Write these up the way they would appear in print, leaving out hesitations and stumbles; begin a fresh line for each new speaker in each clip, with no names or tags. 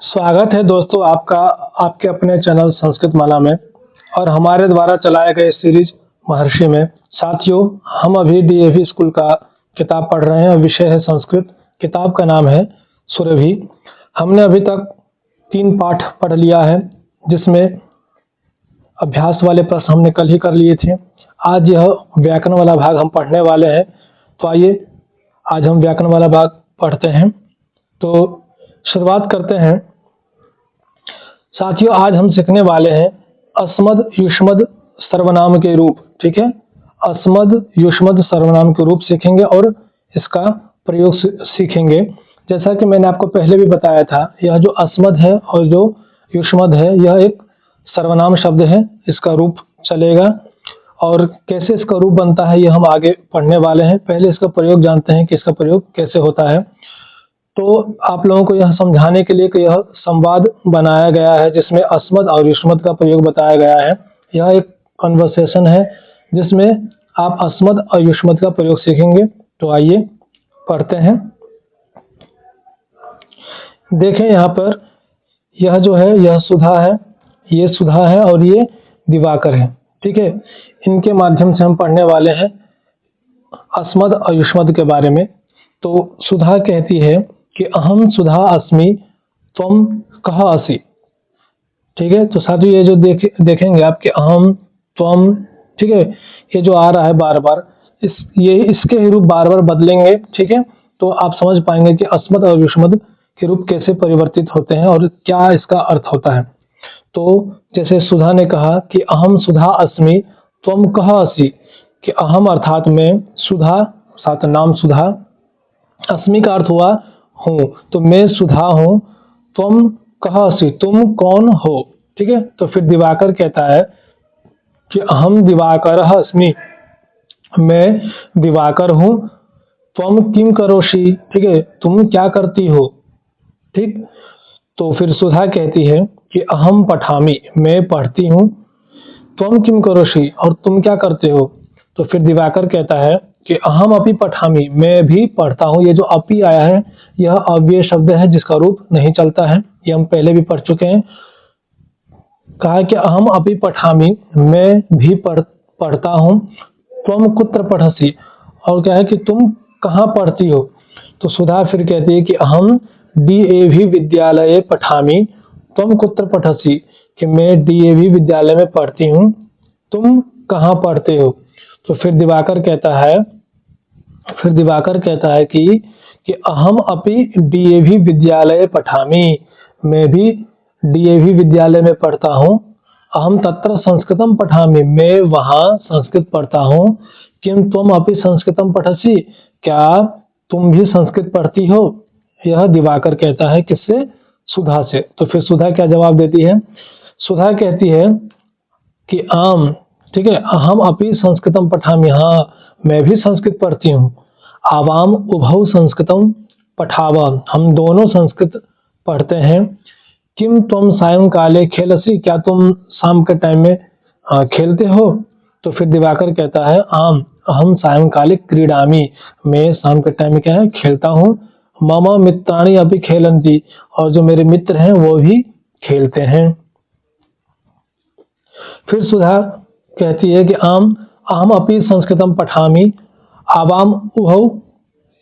स्वागत है दोस्तों आपका आपके अपने चैनल संस्कृत माला में और हमारे द्वारा चलाए गए सीरीज महर्षि में। साथियों, हम अभी डीएवी स्कूल का किताब पढ़ रहे हैं और विषय है संस्कृत। किताब का नाम है सुरभि। हमने अभी तक 3 पाठ पढ़ लिया है, जिसमें अभ्यास वाले प्रश्न हमने कल ही कर लिए थे। आज यह व्याकरण वाला भाग हम पढ़ने वाले हैं। तो आइए आज हम व्याकरण वाला भाग पढ़ते हैं। तो शुरुआत करते हैं। साथियों, आज हम सीखने वाले हैं अस्मद युष्मद सर्वनाम के रूप। ठीक है, अस्मद युष्मद सर्वनाम के रूप सीखेंगे और इसका प्रयोग सीखेंगे। जैसा कि मैंने आपको पहले भी बताया था, यह जो अस्मद है और जो युष्मद है यह एक सर्वनाम शब्द है, इसका रूप चलेगा। और कैसे इसका रूप बनता है यह हम आगे पढ़ने वाले हैं। पहले इसका प्रयोग जानते हैं कि इसका प्रयोग कैसे होता है। तो आप लोगों को यह समझाने के लिए कि यह संवाद बनाया गया है जिसमें अस्मद और युष्मद का प्रयोग बताया गया है। यह एक कन्वर्सेशन है जिसमें आप अस्मद और युष्मद का प्रयोग सीखेंगे। तो आइए पढ़ते हैं। देखें यहाँ पर, यह जो है यह सुधा है, ये सुधा है और ये दिवाकर है। ठीक है, इनके माध्यम से हम पढ़ने वाले हैं अस्मद और युष्मद के बारे में। तो सुधा कहती है कि अहम सुधा अस्मि त्वम कः असि। ठीक है, तो साथियों ये जो देखेंगे आप कि अहम त्वम, ठीक है, ये जो आ रहा है बार बार, इसके ही रूप बार बार बदलेंगे। ठीक है, तो आप समझ पाएंगे कि अस्मद और युष्मद के रूप कैसे परिवर्तित होते हैं और क्या इसका अर्थ होता है। तो जैसे सुधा ने कहा कि अहम सुधा अस्मि त्वम कः असि, कि अहम अर्थात मैं, सुधा साथ नाम सुधा, अस्मि का अर्थ हुआ हूँ, तो मैं सुधा हूँ, तुम कः असि, तुम कौन हो। ठीक है, तो फिर दिवाकर कहता है कि अहम दिवाकरः अस्मि, मैं दिवाकर हूँ, त्वम किम करोषि, ठीक है, तुम क्या करती हो। ठीक, तो फिर सुधा कहती है कि अहम पठामि, मैं पढ़ती हूँ, त्वम किम करोषि, और तुम क्या करते हो। तो फिर दिवाकर कहता है कि अहम अपि पठामि, मैं भी पढ़ता हूँ। ये जो अपि आया है यह अव्यय शब्द है जिसका रूप नहीं चलता है, ये हम पहले भी पढ़ चुके हैं। कहा कि अहम अपि पठामि, मैं भी पढ़ता हूँ, त्वम कुत्र पठसि, और क्या है कि तुम कहाँ पढ़ती हो। तो सुधा फिर कहती है कि अहम डीएवी विद्यालये पठामि, त्वम कुत्र पठसि, कि मैं डीएवी विद्यालय में पढ़ती हूँ, तुम कहाँ पढ़ते हो। तो फिर दिवाकर कहता है कि अहम अपि डीएवी विद्यालय पठामि, मैं भी डीएवी विद्यालय में पढ़ता हूँ। अहम तत्र संस्कृतम पठामि, मैं वहाँ संस्कृत पढ़ता हूँ। किम त्वम अपि संस्कृतम पठसि, क्या तुम भी संस्कृत पढ़ती हो। यह दिवाकर कहता है किससे, सुधा से। तो फिर सुधा क्या जवाब देती है, सुधा कहती है कि आम, ठीक है, अहम अपि संस्कृतम पठामि, हाँ मैं भी संस्कृत पढ़ती हूँ। आवाम उभौ संस्कृतम पठाव, हम दोनों संस्कृत पढ़ते हैं। किम तुम सायंकाले खेलसी, क्या तुम शाम के टाइम में खेलते हो। तो फिर दिवाकर कहता है आम अहम सायंकाले क्रीडामि, मैं शाम के टाइम में क्या है खेलता हूँ। मम मित्राणि अपि खेलन्ति, और जो मेरे मित्र हैं वो भी खेलते हैं। फिर सुधा कहती है कि आम अहम अपि संस्कृतम पठामि, आवाम उभौ,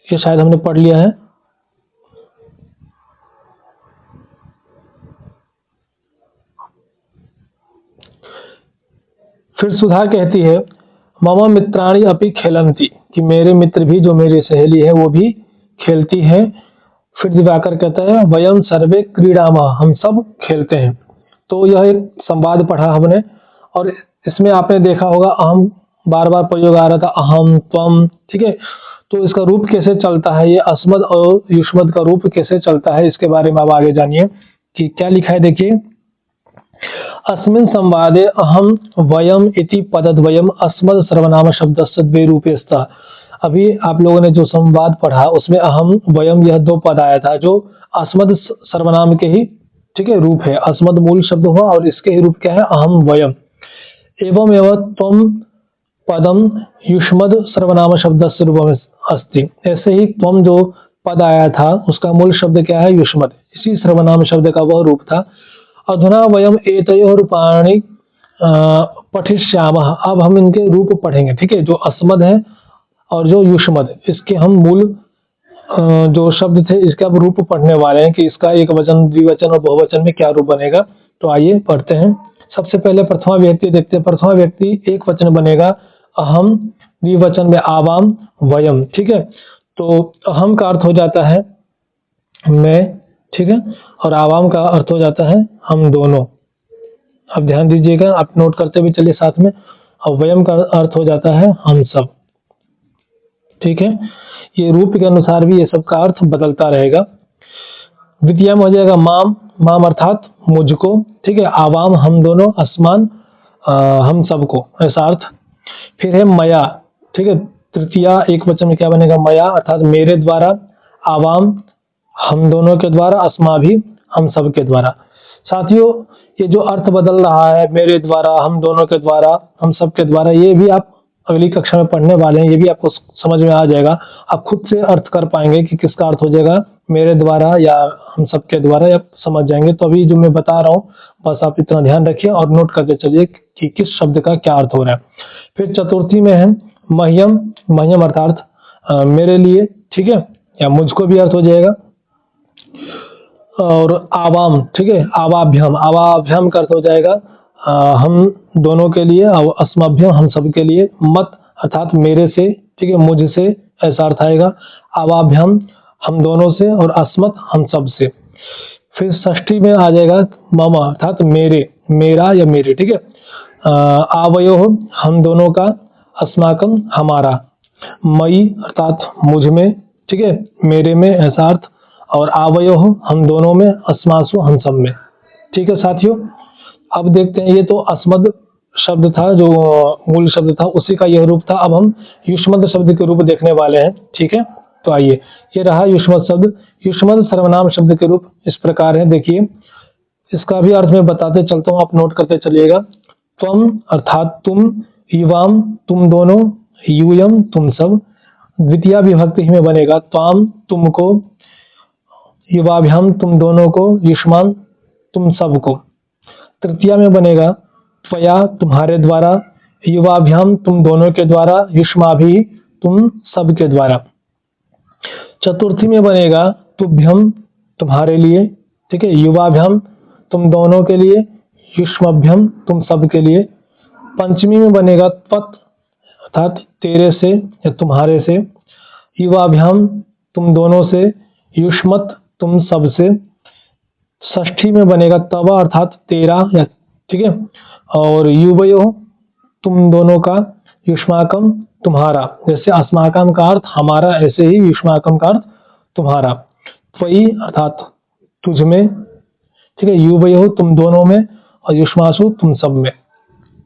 ये शायद हमने पढ़ लिया है। फिर सुधा कहती है मम मित्राणि अपि खेलन्ति, कि मेरे मित्र भी, जो मेरी सहेली है वो भी खेलती है। फिर दिवाकर कहता है वयम सर्वे क्रीडामः, हम सब खेलते हैं। तो यह एक संवाद पढ़ा हमने, और इसमें आपने देखा होगा अहम बार बार प्रयोग आ रहा था, अहम त्वम। ठीक है, तो इसका रूप कैसे चलता है, ये अस्मद और युष्मद का रूप कैसे चलता है, इसके बारे में आप आगे जानिए कि क्या लिखा है। देखिए, अस्मिन् संवादे अहम वयम इति पदद्वयम अस्मद सर्वनाम शब्दस्य द्वे रूपे स्तः। अभी आप लोगों ने जो संवाद पढ़ा उसमें अहम वयम यह 2 पद आया था जो अस्मद सर्वनाम के ही, ठीक है, रूप है। अस्मद मूल शब्द हुआ और इसके ही रूप क्या है, अहम वयम। एवं एवं त्वम पदम युष्मद सर्वनाम शब्दस्य रूपम अस्ति, ऐसे ही त्वम जो पद आया था उसका मूल शब्द क्या है? युष्मत्। इसी सर्वनाम शब्द का वह रूप था। अधुना वयम एतयोः रूपाणि पठिष्यामः। अब हम इनके रूप पढ़ेंगे, ठीक है। जो अस्मद है और जो युष्मद, इसके हम मूल जो शब्द थे इसका अब रूप पढ़ने वाले हैं कि इसका एक वचन, द्विवचन और बहुवचन में क्या रूप बनेगा। तो आइए पढ़ते हैं। सबसे पहले प्रथमा व्यक्ति देखते हैं। प्रथमा व्यक्ति एक वचन बनेगा अहम, द्विवचन में आवाम, वयम, ठीक है। तो अहम का अर्थ हो जाता है मैं, ठीक है, और आवाम का अर्थ हो जाता है हम दोनों। अब ध्यान दीजिएगा, आप नोट करते हुए चलिए साथ में। और वयम का अर्थ हो जाता है हम सब, ठीक है। ये रूप के अनुसार भी ये सब का अर्थ बदलता रहेगा। द्वितीय में हो जाएगा माम, माम अर्थात मुझको, ठीक है। आवाम हम दोनों, असमान हम सबको, ऐसा अर्थ। फिर है मया, ठीक है। तृतीया एक वचन में क्या बनेगा? मया अर्थात मेरे द्वारा, आवाम हम दोनों के द्वारा, अस्मा भी हम सब के द्वारा। साथियों, ये जो अर्थ बदल रहा है मेरे द्वारा, हम दोनों के द्वारा, हम सब के द्वारा, ये भी आप अगली कक्षा में पढ़ने वाले हैं। ये भी आपको समझ में आ जाएगा। आप खुद से अर्थ कर पाएंगे कि किसका अर्थ हो जाएगा मेरे द्वारा या हम सब के द्वारा, आप समझ जाएंगे। तो अभी जो मैं बता रहा हूँ बस आप इतना ध्यान रखिए और नोट करते चलिए कि किस शब्द का क्या अर्थ हो रहा है। फिर चतुर्थी में है मह्यम, मह्यम अर्थात मेरे लिए, ठीक है, या मुझको भी अर्थ हो जाएगा। और आवाम, ठीक है, आवाभ्यम, आवाभ्यम का अर्थ हो जाएगा हम दोनों के लिए, और अस्मभ्यम हम सब के लिए। मत अर्थात मेरे से, ठीक है, मुझसे, ऐसा अर्थ आएगा। आवाभ्यम हम दोनों से, और अस्मत् हम सब से। फिर षष्ठी में आ जाएगा मम अर्थात मेरे, मेरा या मेरे, ठीक है। आवयोः हम दोनों का, अस्माकम हमारा, मई अर्थात मुझ में, ठीक है, मेरे में, ऐसा अर्थ। और आवयोः हम दोनों में, अस्मासु हम सब में, ठीक है साथियों। अब देखते हैं, ये तो अस्मद शब्द था जो मूल शब्द था, उसी का यह रूप था। अब हम युष्मद शब्द के रूप देखने वाले हैं, ठीक है। तो आइए, ये रहा युष्मद शब्द। युष्मद सर्वनाम शब्द के रूप इस प्रकार है, देखिए। इसका भी अर्थ मैं बताते चलता हूँ, आप नोट करते चलिएगा। त्वम अर्थात तुम, युवाम तुम दोनों, यूयम तुम सब। द्वितीय विभक्ति में बनेगा त्वाम तुमको, युवाभ्याम तुम दोनों को, युष्मान तुम सबको। तृतीया में बनेगा त्वया तुम्हारे द्वारा, युवाभ्याम तुम दोनों के द्वारा, युष्माभि तुम सब के द्वारा। चतुर्थी में बनेगा तुभ्यम तुम्हारे लिए, ठीक है, युवाभ्याम तुम दोनों के लिए, युष्मभ्यम तुम सब के लिए। पंचमी में बनेगा त्वत अर्थात तेरे से या तुम्हारे से, युवाभ्याम तुम दोनों से, युष्मत तुम सब से। षष्ठी में बनेगा तव अर्थात तेरा या, ठीक है, और युवयो तुम दोनों का, युष्माकम तुम्हारा। जैसे अस्माकम का अर्थ हमारा, ऐसे ही युष्माकम का अर्थ तुम्हारा। त्वयि अर्थात तुझ में, ठीक है, युवयो तुम दोनों में, और युष्मासु तुम सब में,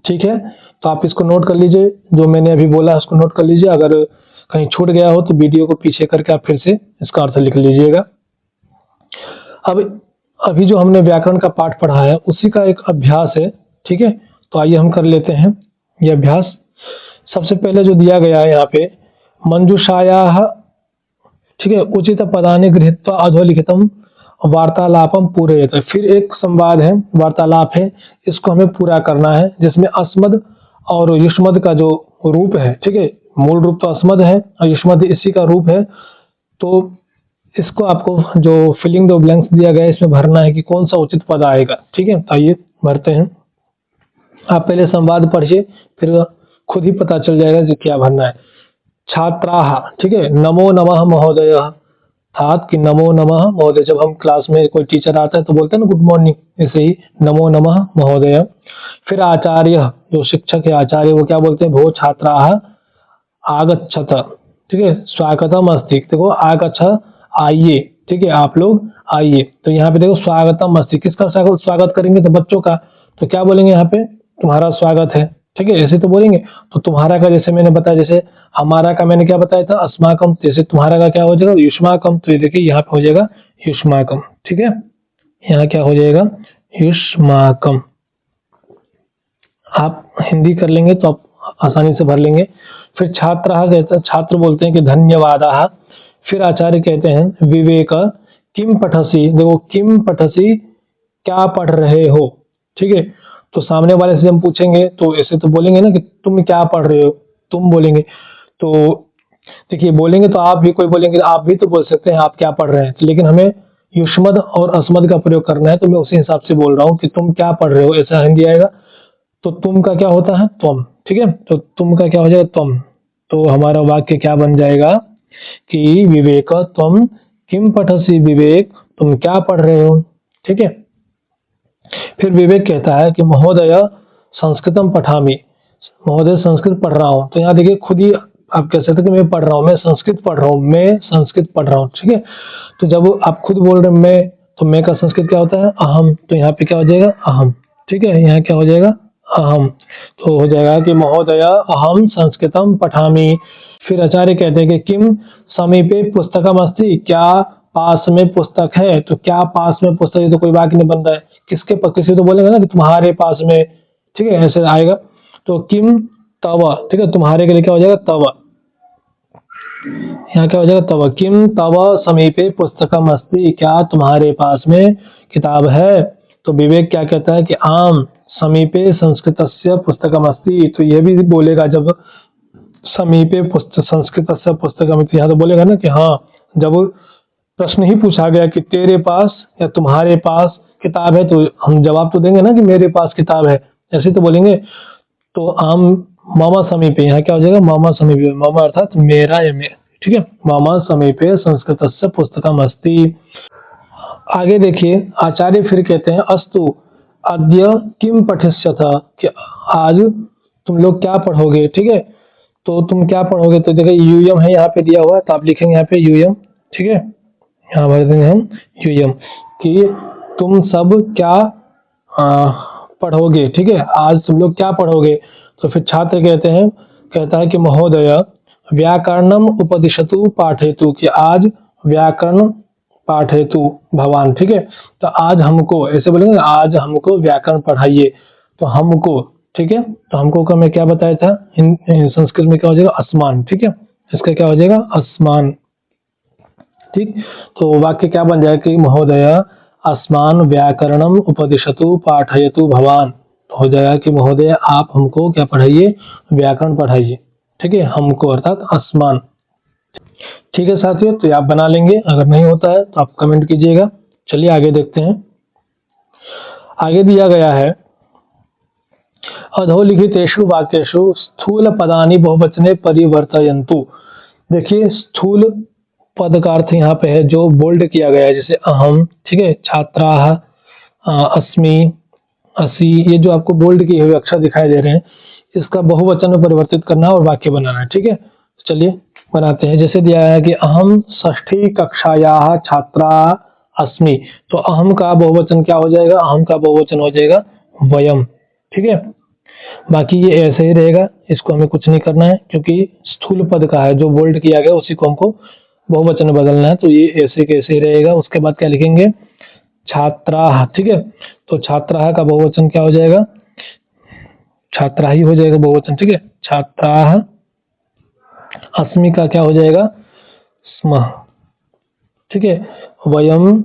ठीक है। तो आप इसको नोट कर लीजिए, जो मैंने अभी बोला उसको नोट कर लीजिए। अगर कहीं छूट गया हो तो वीडियो को पीछे करके आप फिर से इसका अर्थ लिख लीजिएगा। अब अभी जो हमने व्याकरण का पाठ पढ़ा है उसी का एक अभ्यास है, ठीक है। तो आइए हम कर लेते हैं यह अभ्यास। सबसे पहले जो दिया गया है यहाँ पे, मंजूषायाः, ठीक है, उचित पदानि गृहीत्वा अधोलिखितम वार्तालापम पूरयेत। फिर एक संवाद है, वार्तालाप है, इसको हमें पूरा करना है, जिसमें अस्मद और युष्मद का जो रूप है, ठीक है, मूल रूप तो अस्मद है और युष्मद इसी का रूप है। तो इसको आपको जो फिलिंग द ब्लैंक्स दिया गया है इसमें भरना है कि कौन सा उचित पद आएगा, ठीक है। तो आइए भरते हैं। आप पहले संवाद पढ़िए, फिर खुद ही पता चल जाएगा कि क्या भरना है। छात्राः, ठीक है, नमो नमः महोदय, अर्थात कि नमो नमः महोदय। जब हम क्लास में कोई टीचर आता है तो बोलते हैं ना गुड मॉर्निंग, ऐसे ही नमो नमः महोदय। फिर आचार्य, जो शिक्षक है आचार्य, वो क्या बोलते हैं? भो छात्राः आगच्छत, ठीक है, स्वागतम अस्ति। देखो आगच्छ आइए, ठीक है, आप लोग आइए। तो यहाँ पे देखो स्वागतम अस्ति, किसका स्वागत करेंगे? तो बच्चों का। तो क्या बोलेंगे यहाँ पे? तुम्हारा स्वागत है, ठीक है, ऐसे तो बोलेंगे। तो तुम्हारा का जैसे मैंने बताया, जैसे हमारा का मैंने क्या बताया था? अस्माकम। जैसे तुम्हारा का क्या हो जाएगा? युष्माकम। तो ये देखिए यहाँ पे हो जाएगा युष्माकम, ठीक है, यहाँ क्या हो जाएगा? युष्माकम। आप हिंदी कर लेंगे तो आप आसानी से भर लेंगे। फिर छात्र कहते हैं, छात्र बोलते हैं कि धन्यवादाः। फिर आचार्य कहते हैं विवेक किम पठसी। देखो किम पठसी, क्या पढ़ रहे हो, ठीक है। तो सामने वाले से हम पूछेंगे तो ऐसे तो बोलेंगे ना कि तुम क्या पढ़ रहे हो, तुम बोलेंगे। तो देखिए बोलेंगे तो आप भी, कोई बोलेंगे आप भी तो बोल सकते हैं आप क्या पढ़ रहे हैं, लेकिन हमें युष्मद और अस्मद का प्रयोग करना है, तो मैं उसी हिसाब से बोल रहा हूँ कि तुम क्या पढ़ रहे हो, ऐसा हिंदी आएगा। तो तुम का क्या होता है, तुम, ठीक है। तो तुम का क्या हो जाएगा, तुम। तो हमारा वाक्य क्या बन जाएगा कि विवेक तुम किम पठसी, विवेक तुम क्या पढ़ रहे हो, ठीक है। फिर विवेक कहता है कि महोदय संस्कृतम पठामि, महोदय संस्कृत पढ़ रहा हूँ। तो यहाँ देखिए खुद ही आप कह सकते हैं कि मैं पढ़ रहा हूँ, मैं संस्कृत पढ़ रहा हूँ, मैं संस्कृत पढ़ रहा हूँ, ठीक है। तो जब आप खुद बोल रहे हैं मैं, तो मैं का संस्कृत क्या होता है, अहम। तो यहाँ पे क्या हो जाएगा, अहम, ठीक है। यहाँ क्या हो जाएगा, अहम। तो हो जाएगा कि महोदय अहम संस्कृतम पठामि। फिर आचार्य कहते हैं कि किम समीपे पुस्तकम अस्ति, क्या पास में पुस्तक है। तो क्या पास में पुस्तक, ये तो कोई वाक्य नहीं बन रहा है, किसके पास, किसी तो बोलेंगे ना कि तुम्हारे पास में, ठीक है, ऐसे आएगा। तो किम तव, ठीक है, तुम्हारे के लिए क्या हो जाएगा, तव। यहाँ क्या हो जाएगा, तव। किम तव समीपे पुस्तकम अस्ति, क्या तुम्हारे पास में किताब है। तो विवेक क्या कहता है कि आम समीपे संस्कृतस्य पुस्तकम अस्ति। तो ये भी बोलेगा जब समीपे संस्कृतस्य पुस्तकम, यहाँ तो बोलेगा ना कि हाँ, जब प्रश्न ही पूछा गया कि तेरे पास या तुम्हारे पास किताब है, तो हम जवाब तो देंगे ना कि मेरे पास किताब है, ऐसे तो बोलेंगे। तो आम मामा समीपे, यहाँ क्या हो जाएगा, मामा समीपे, मामा अर्थात मेरा या मैं, ठीक है। मामा समीपे संस्कृतस्य पुस्तकम अस्ति। आगे देखिए आचार्य फिर कहते हैं अस्तु अद्य किम पठिष्यथ, कि आज तुम लोग क्या पढ़ोगे, ठीक है। तो तुम क्या पढ़ोगे, तो देखिए यूयम है यहाँ पे दिया हुआ है, तो आप लिखेंगे यहाँ पे यूयम, ठीक है। यहाँ भर देंगे हम यूयम कि तुम सब क्या पढ़ोगे, ठीक है, आज तुम लोग क्या पढ़ोगे। तो फिर छात्र कहता है कि महोदय व्याकरणम उपदिशतु पाठयतु, कि आज व्याकरण पाठयतु भवान, ठीक है। तो आज हमको, ऐसे बोलेंगे आज हमको व्याकरण पढ़ाइए। तो हमको, ठीक है, तो हमको का मैं क्या बताया था, संस्कृत में क्या हो जाएगा, अस्मान, ठीक है। इसका क्या हो जाएगा, अस्मान, ठीक। तो वाक्य क्या बन जाएगा कि महोदय अस्मान व्याकरणम उपदिशतु पाठयतु भवान। तो हो जाएगा कि महोदय आप हमको क्या पढ़ाइए, व्याकरण पढ़ाइए, ठीक है, हमको अर्थात अस्मान। ठीक है साथियों, तो आप बना लेंगे, अगर नहीं होता है तो आप कमेंट कीजिएगा। चलिए आगे देखते हैं। आगे दिया गया है अधोलिखितेषु वाक्येषु स्थूल पदानि बहुवचने परिवर्तयन्तु। देखिए स्थूल पद का अर्थ यहाँ पे है जो बोल्ड किया गया है, जैसे अहम, ठीक है, छात्राः, अस्मि, असि, ये जो आपको बोल्ड किए हुए अक्षर दिखाई दे रहे हैं, इसका बहुवचन में परिवर्तित करना और वाक्य बनाना है, ठीक है। चलिए बनाते हैं। जैसे दिया है कि अहम षष्ठी कक्षायाः छात्रा अस्मि। तो अहम का बहुवचन क्या हो जाएगा, अहम का बहुवचन हो जाएगा वयम, ठीक है। बाकी ये ऐसे ही रहेगा, इसको हमें कुछ नहीं करना है क्योंकि स्थूल पद का है, जो बोल्ड किया गया उसी को हमको बहुवचन में बदलना है। तो ये ऐसे कैसे ही रहेगा। उसके बाद क्या लिखेंगे, छात्राः, ठीक है। तो छात्राः का बहुवचन क्या हो जाएगा, छात्रा ही हो जाएगा बहुवचन, ठीक है, छात्राः। अस्मि का क्या हो जाएगा, स्मः, ठीक है। वयम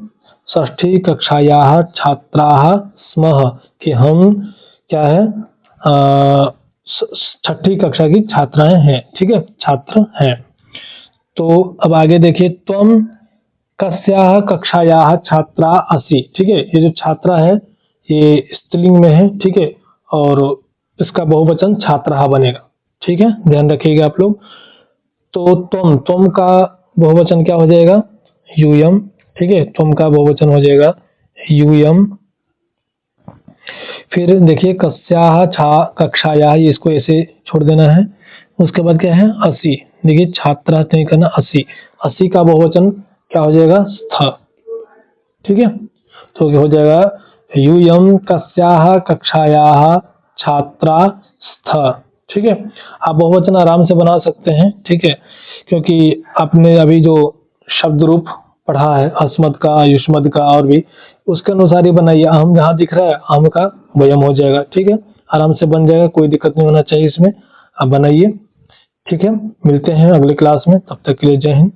षष्ठी कक्षायाः छात्राः स्मः, कि हम क्या है, छठी कक्षा की छात्राएं हैं, ठीक है, छात्र हैं। तो अब आगे देखिए, त्वम कस्याः कक्षायाः छात्रा असि, ठीक है। ये जो छात्रा है ये स्त्रीलिंग में है, ठीक है, और इसका बहुवचन छात्राः बनेगा, ठीक है, ध्यान रखिएगा आप लोग। तो त्वम का बहुवचन क्या हो जाएगा, यूयम, ठीक है, त्वम का बहुवचन हो जाएगा यूयम। फिर देखिए कस्याः कक्षायाः, इसको ऐसे छोड़ देना है। उसके बाद क्या है, असि, देखिए छात्रा नहीं करना, असि, असि का बहुवचन क्या हो जाएगा, स्थ, ठीक है। तो हो जाएगा यूयम कस्याः कक्षायाः छात्रा स्थ, ठीक है। आप बहुवचन आराम से बना सकते हैं, ठीक है, क्योंकि आपने अभी जो शब्द रूप पढ़ा है अस्मद का, युष्मद का, और भी उसके अनुसार ही बनाइए। अहम जहाँ दिख रहा है अहम का वयम हो जाएगा, ठीक है, आराम से बन जाएगा, कोई दिक्कत नहीं होना चाहिए इसमें। आप बनाइए, ठीक है। मिलते हैं अगले क्लास में, तब तक के लिए जय हिंद।